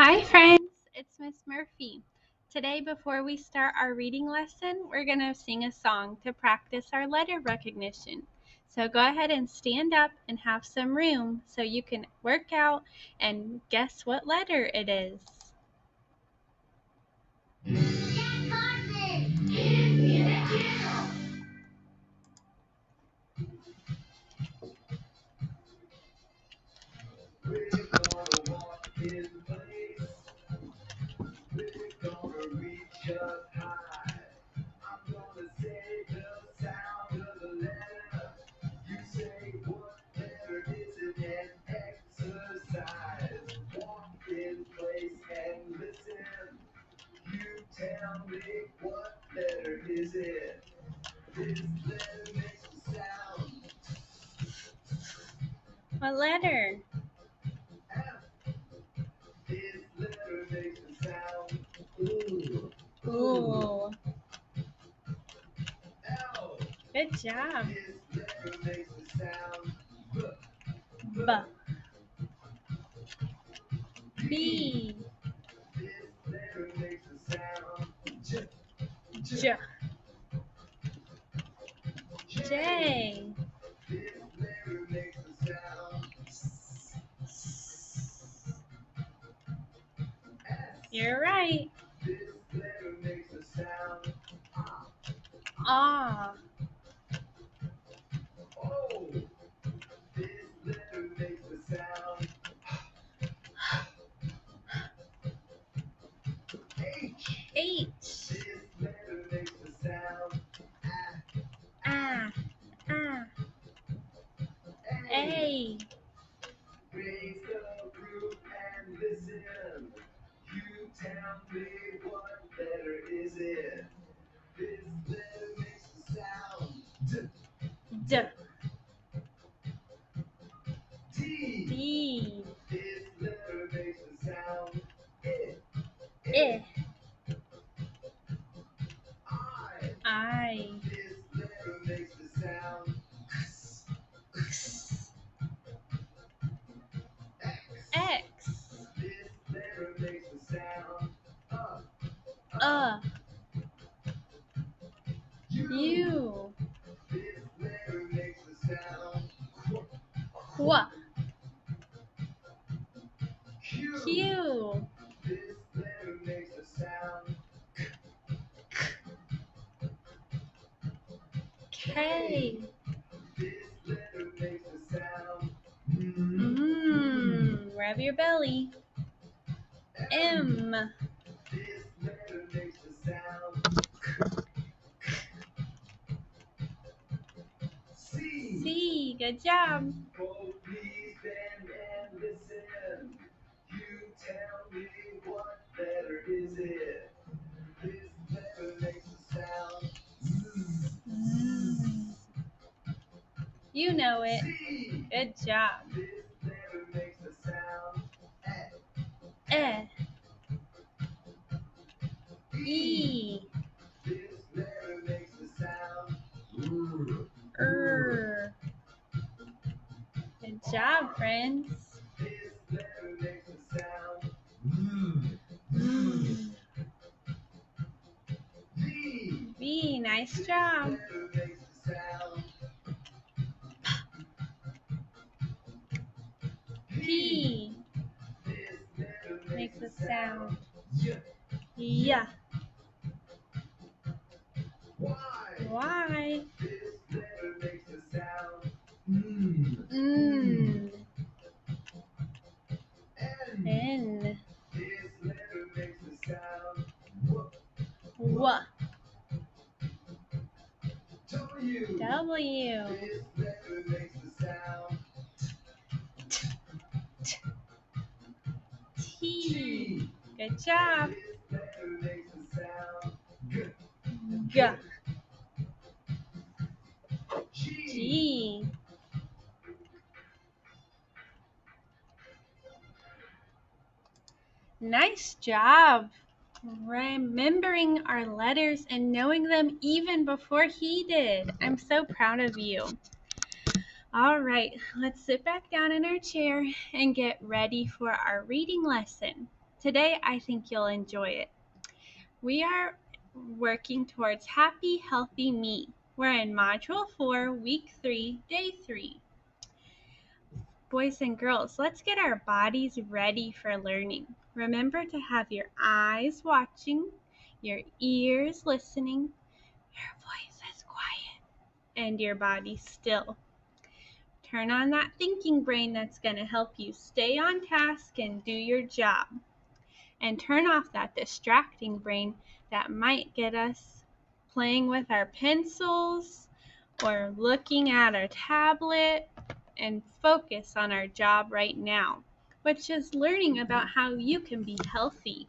Hi friends, it's Miss Murphy. Today, before we start our reading lesson, we're going to sing a song to practice our letter recognition. So go ahead and stand up and have some room so you can work out and guess what letter it is. Tell me what letter is it? This letter makes a sound. What letter? F. This letter makes a sound. Ooh. Ooh. L. Good job. This letter makes a sound. B. B. B. This letter makes a sound. J. J. J. This letter makes a sound. S. You're right. This letter makes a sound. Ah. O. This letter makes a sound. H. H. This letter makes a sound. Ah. Ah. A. Raise the group and listen. You tell me what letter is it? This letter makes a sound. D. D. D. D. This letter makes a sound. I. I. I. This letter makes a sound. X. This letter makes a sound. U. This letter makes a sound. Qu. Q. Q. This letter makes a sound. K. This letter makes a sound. Rub your belly. M. This letter makes a sound. C. C. Good job. Oh, please bend and listen. You tell me what letter is it? This letter makes a sound. You know it. C. Good job. This letter makes a sound. E. E. This letter makes a sound. Good job, friends. This letter makes a sound. V. V. Nice job. This letter makes a sound. P. This letter Makes a sound. Y. Yeah. Y. Y. This letter makes a sound. N. N. This letter makes a sound. W. W. W. This letter makes a sound. T. Good job. This letter makes a sound. G. G. G. G. Nice job remembering our letters and knowing them even before he did. I'm so proud of you. All right, let's sit back down in our chair and get ready for our reading lesson. Today, I think you'll enjoy it. We are working towards Happy Healthy Me. We're in Module 4, Week 3, Day 3. Boys and girls, let's get our bodies ready for learning. Remember to have your eyes watching, your ears listening, your voice is quiet, and your body still. Turn on that thinking brain that's going to help you stay on task and do your job. And turn off that distracting brain that might get us playing with our pencils or looking at our tablet, and focus on our job right now, which is learning about how you can be healthy.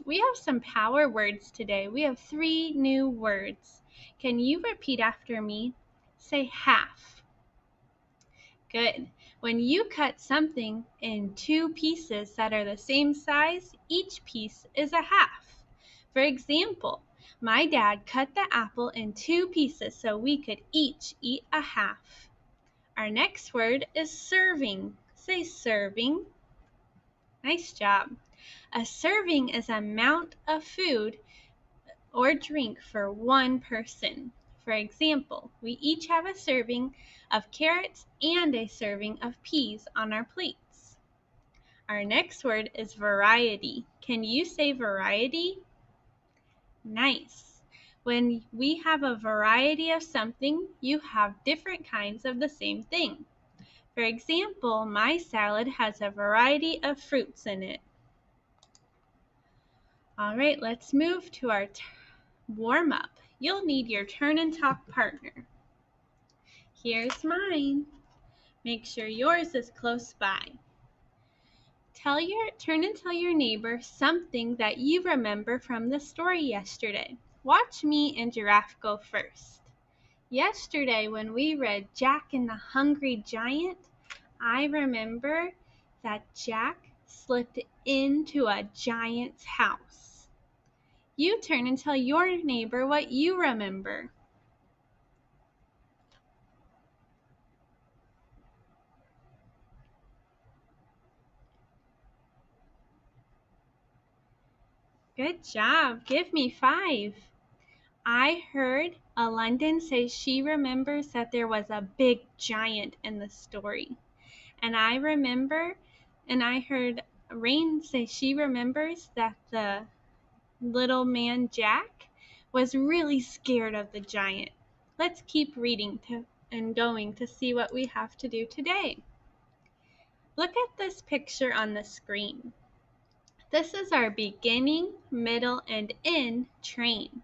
We have some power words today. We have 3 new words. Can you repeat after me? Say half. Good. When you cut something in 2 pieces that are the same size, each piece is a half. For example, my dad cut the apple in 2 pieces so we could each eat a half. Our next word is serving. Say serving. Nice job. A serving is an amount of food or drink for one person. For example, we each have a serving of carrots and a serving of peas on our plates. Our next word is variety. Can you say variety? Nice. When we have a variety of something, you have different kinds of the same thing. For example, my salad has a variety of fruits in it. All right, let's move to our warm-up. You'll need your turn and talk partner. Here's mine. Make sure yours is close by. Turn and tell your neighbor something that you remember from the story yesterday. Watch me and Giraffe go first. Yesterday when we read Jack and the Hungry Giant, I remember that Jack slipped into a giant's house. You turn and tell your neighbor what you remember. Good job. Give me 5. I heard London say she remembers that there was a big giant in the story. And I heard Rain say she remembers that the little man Jack was really scared of the giant. Let's keep reading and going to see what we have to do today. Look at this picture on the screen. This is our beginning, middle, and end train.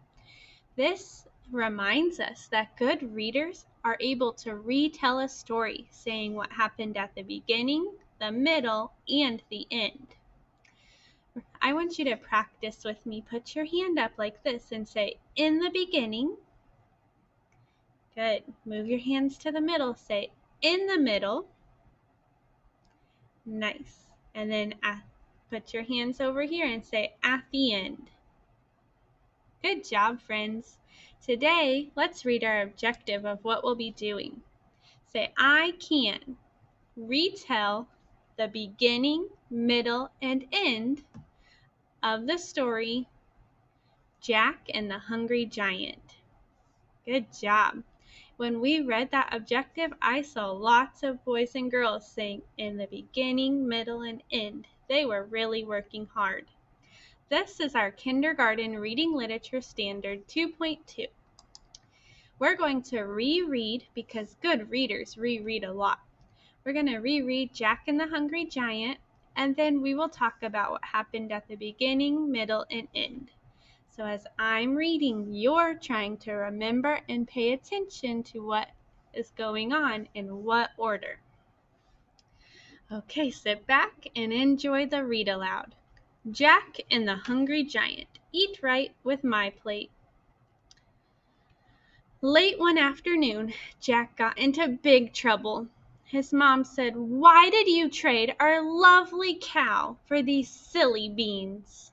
This reminds us that good readers are able to retell a story, saying what happened at the beginning, the middle, and the end. I want you to practice with me. Put your hand up like this and say, in the beginning. Good. Move your hands to the middle. Say, in the middle. Nice. And then put your hands over here and say, at the end. Good job, friends. Today, let's read our objective of what we'll be doing. Say, I can retell the beginning, middle, and end of the story, Jack and the Hungry Giant. Good job. When we read that objective, I saw lots of boys and girls saying in the beginning, middle, and end. They were really working hard. This is our Kindergarten Reading Literature Standard 2.2. We're going to reread because good readers reread a lot. We're going to reread Jack and the Hungry Giant, and then we will talk about what happened at the beginning, middle, and end. So as I'm reading, you're trying to remember and pay attention to what is going on in what order. Okay, sit back and enjoy the read aloud. Jack and the Hungry Giant. Eat right with my plate. Late one afternoon, Jack got into big trouble. His mom said, "Why did you trade our lovely cow for these silly beans?"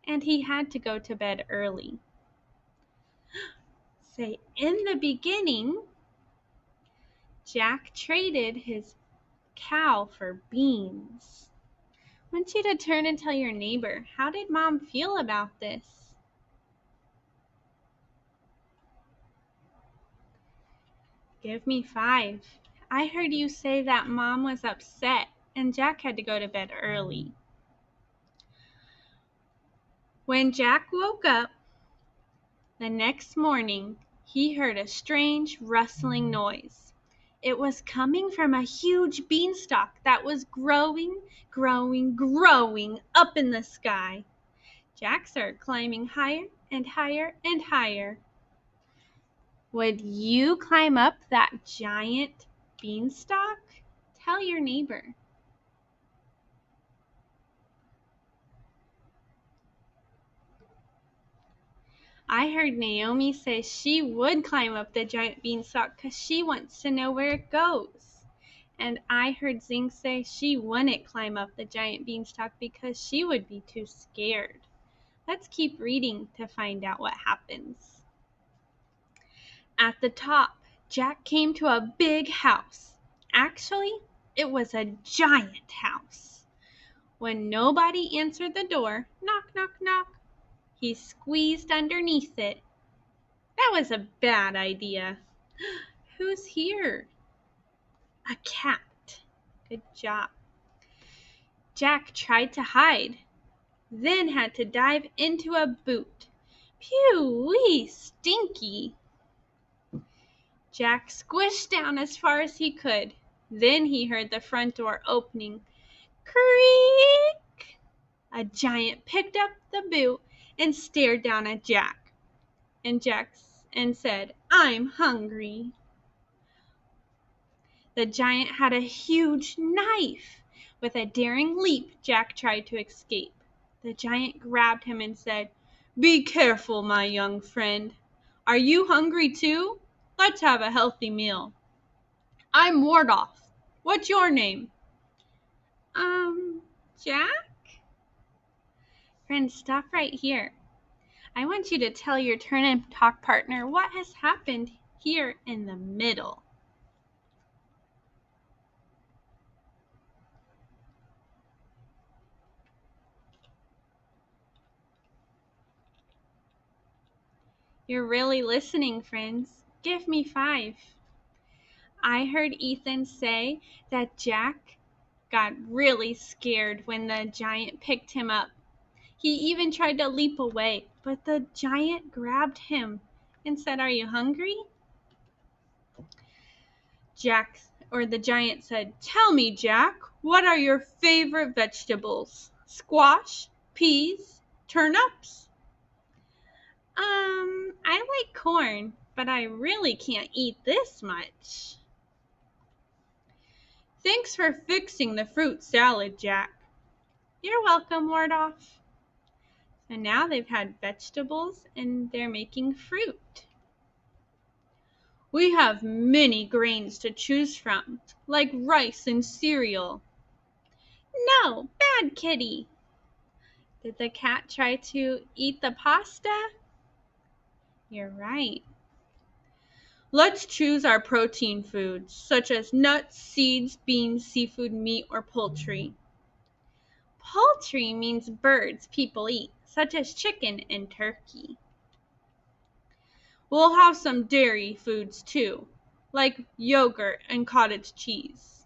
And he had to go to bed early. Say, in the beginning, Jack traded his cow for beans. I want you to turn and tell your neighbor, how did Mom feel about this? Give me 5. I heard you say that Mom was upset and Jack had to go to bed early. When Jack woke up the next morning, he heard a strange rustling noise. It was coming from a huge beanstalk that was growing up in the sky. Jack started climbing higher and higher and higher. Would you climb up that giant beanstalk? Tell your neighbor. I heard Naomi say she would climb up the giant beanstalk because she wants to know where it goes. And I heard Zing say she wouldn't climb up the giant beanstalk because she would be too scared. Let's keep reading to find out what happens. At the top, Jack came to a big house. Actually, it was a giant house. When nobody answered the door, knock, knock, knock, he squeezed underneath it. That was a bad idea. Who's here? A cat. Good job. Jack tried to hide, then had to dive into a boot. Phew-wee, stinky. Jack squished down as far as he could. Then he heard the front door opening. Creak! A giant picked up the boot and stared down at Jack. And said, "I'm hungry." The giant had a huge knife. With a daring leap, Jack tried to escape. The giant grabbed him and said, "Be careful, my young friend. Are you hungry too? Let's have a healthy meal. I'm Wardoff. What's your name?" Jack? Friend, stop right here. I want you to tell your turn and talk partner what has happened here in the middle. You're really listening, friends. Give me 5. I heard Ethan say that Jack got really scared when the giant picked him up. He even tried to leap away, but the giant grabbed him and said, "Are you hungry?" The giant said, "Tell me, Jack, what are your favorite vegetables? Squash, peas, turnips?" I like corn, but I really can't eat this much." "Thanks for fixing the fruit salad, Jack." "You're welcome, Wardoff." And now they've had vegetables and they're making fruit. "We have many grains to choose from, like rice and cereal." "No, bad kitty." Did the cat try to eat the pasta? You're right. "Let's choose our protein foods, such as nuts, seeds, beans, seafood, meat, or poultry." Poultry means birds people eat, such as chicken and turkey. "We'll have some dairy foods too, like yogurt and cottage cheese."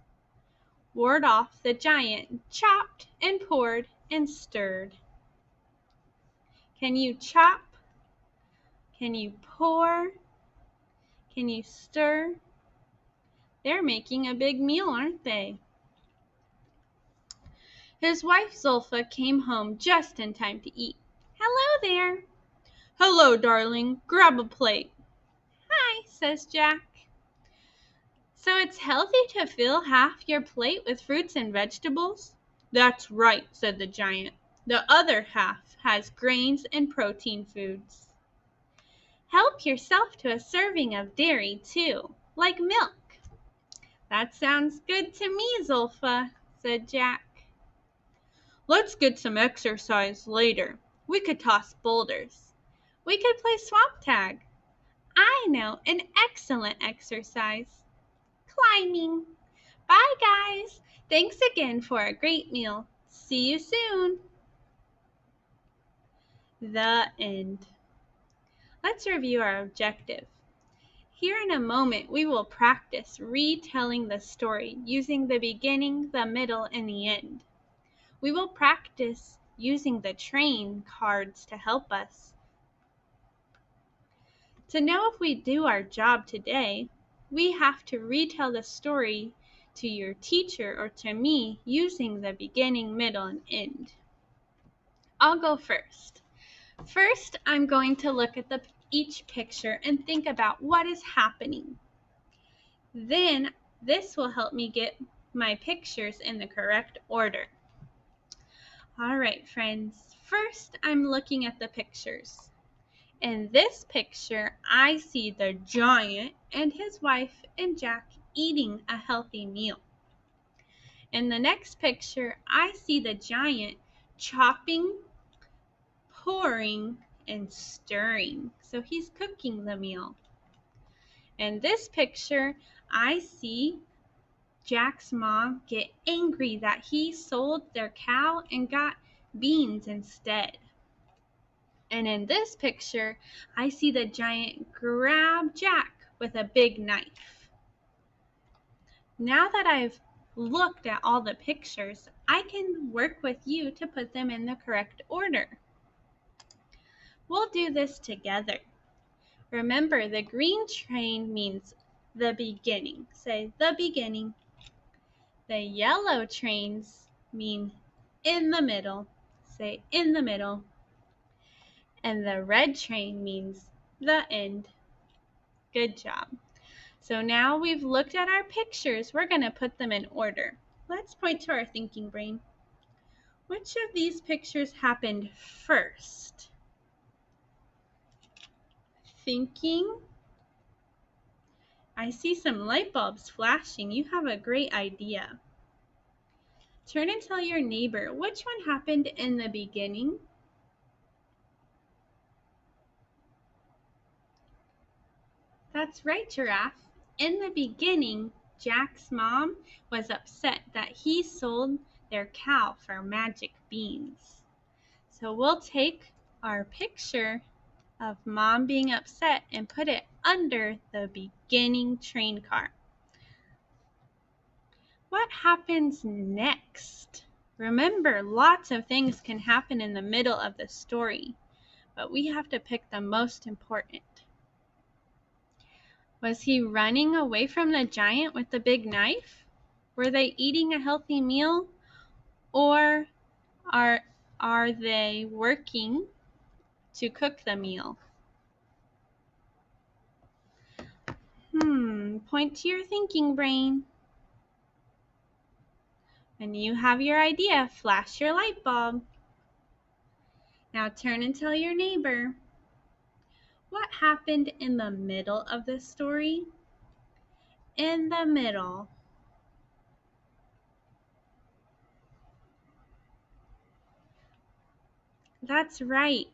Wardoff the giant chopped and poured and stirred. Can you chop? Can you pour? Can you stir? They're making a big meal, aren't they? His wife Zulfa came home just in time to eat. "Hello there." "Hello, darling. Grab a plate." "Hi," says Jack. "So it's healthy to fill half your plate with fruits and vegetables?" "That's right," said the giant. "The other half has grains and protein foods." "Help yourself to a serving of dairy too, like milk." "That sounds good to me, Zulfa," said Jack. "Let's get some exercise later. We could toss boulders." "We could play swamp tag." "I know an excellent exercise. Climbing." "Bye, guys. Thanks again for a great meal. See you soon. The end. Let's review our objective. Here in a moment, we will practice retelling the story using the beginning, the middle, and the end. We will practice using the train cards to help us. To know if we do our job today, we have to retell the story to your teacher or to me using the beginning, middle, and end. I'll go first. First, I'm going to look at each picture and think about what is happening. Then, this will help me get my pictures in the correct order. All right, friends. First, I'm looking at the pictures. In this picture, I see the giant and his wife and Jack eating a healthy meal. In the next picture, I see the giant chopping, pouring, and stirring. So he's cooking the meal. In this picture, I see Jack's mom get angry that he sold their cow and got beans instead. And in this picture, I see the giant grab Jack with a big knife. Now that I've looked at all the pictures, I can work with you to put them in the correct order. We'll do this together. Remember, the green train means the beginning. Say the beginning. The yellow trains mean in the middle. Say in the middle. And the red train means the end. Good job. So now we've looked at our pictures, we're going to put them in order. Let's point to our thinking brain. Which of these pictures happened first? Thinking. I see some light bulbs flashing. You have a great idea. Turn and tell your neighbor, which one happened in the beginning? That's right, Giraffe. In the beginning, Jack's mom was upset that he sold their cow for magic beans. So we'll take our picture of Mom being upset and put it under the beginning train car. What happens next? Remember, lots of things can happen in the middle of the story, but we have to pick the most important. Was he running away from the giant with the big knife? Were they eating a healthy meal? Or are they working to cook the meal? Point to your thinking brain. When you have your idea, flash your light bulb. Now turn and tell your neighbor. What happened in the middle of the story? In the middle. That's right.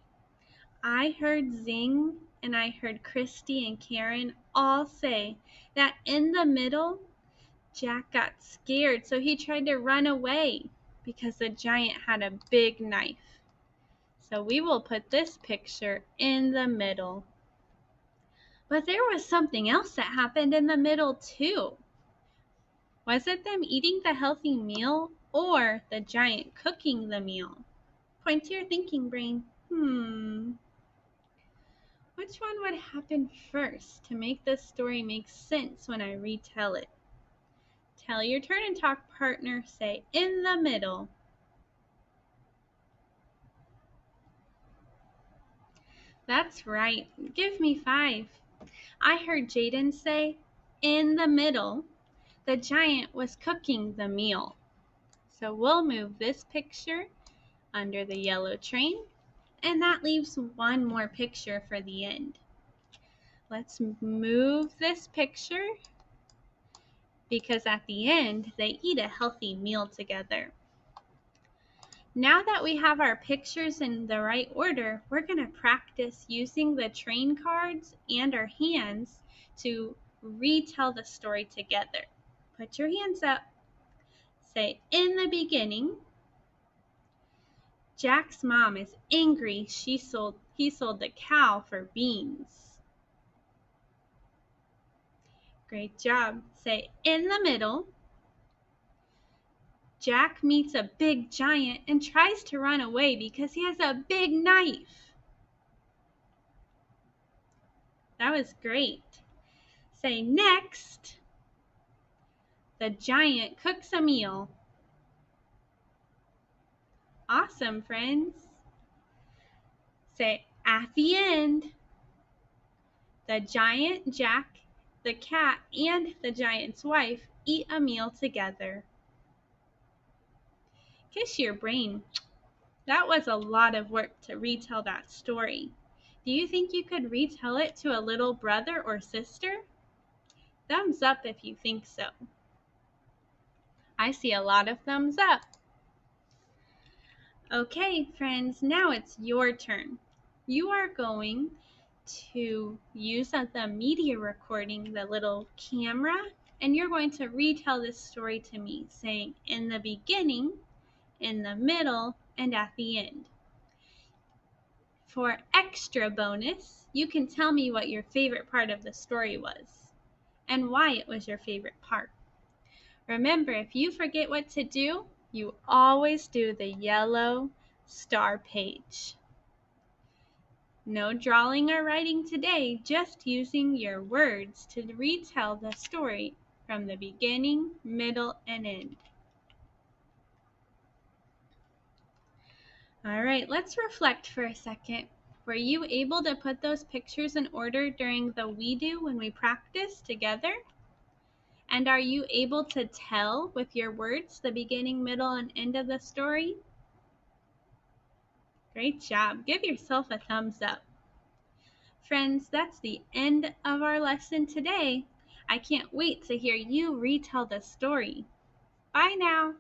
I heard Zing and I heard Christy and Karen all say that in the middle, Jack got scared, so he tried to run away because the giant had a big knife. So we will put this picture in the middle. But there was something else that happened in the middle too. Was it them eating the healthy meal or the giant cooking the meal? Point to your thinking brain. Which one would happen first to make this story make sense when I retell it? Tell your turn and talk partner, say in the middle. That's right. Give me 5. I heard Jaden say, in the middle, the giant was cooking the meal. So we'll move this picture under the yellow train, and that leaves one more picture for the end. Let's move this picture because at the end, they eat a healthy meal together. Now that we have our pictures in the right order, we're going to practice using the train cards and our hands to retell the story together. Put your hands up. Say, in the beginning. Jack's mom is angry he sold the cow for beans. Great job. Say in the middle. Jack meets a big giant and tries to run away because he has a big knife. That was great. Say next. The giant cooks a meal. Awesome, friends. Say at the end. The giant, Jack, the cat, and the giant's wife eat a meal together. Kiss your brain. That was a lot of work to retell that story. Do you think you could retell it to a little brother or sister? Thumbs up if you think so. I see a lot of thumbs up. Okay, friends, now it's your turn. You are going to use the media recording, the little camera, and you're going to retell this story to me, saying in the beginning, in the middle, and at the end. For extra bonus, you can tell me what your favorite part of the story was and why it was your favorite part. Remember, if you forget what to do, you always do the yellow star page. No drawing or writing today, just using your words to retell the story from the beginning, middle, and end. All right, let's reflect for a second. Were you able to put those pictures in order during the we do when we practice together? And are you able to tell with your words the beginning, middle, and end of the story? Great job. Give yourself a thumbs up. Friends, that's the end of our lesson today. I can't wait to hear you retell the story. Bye now.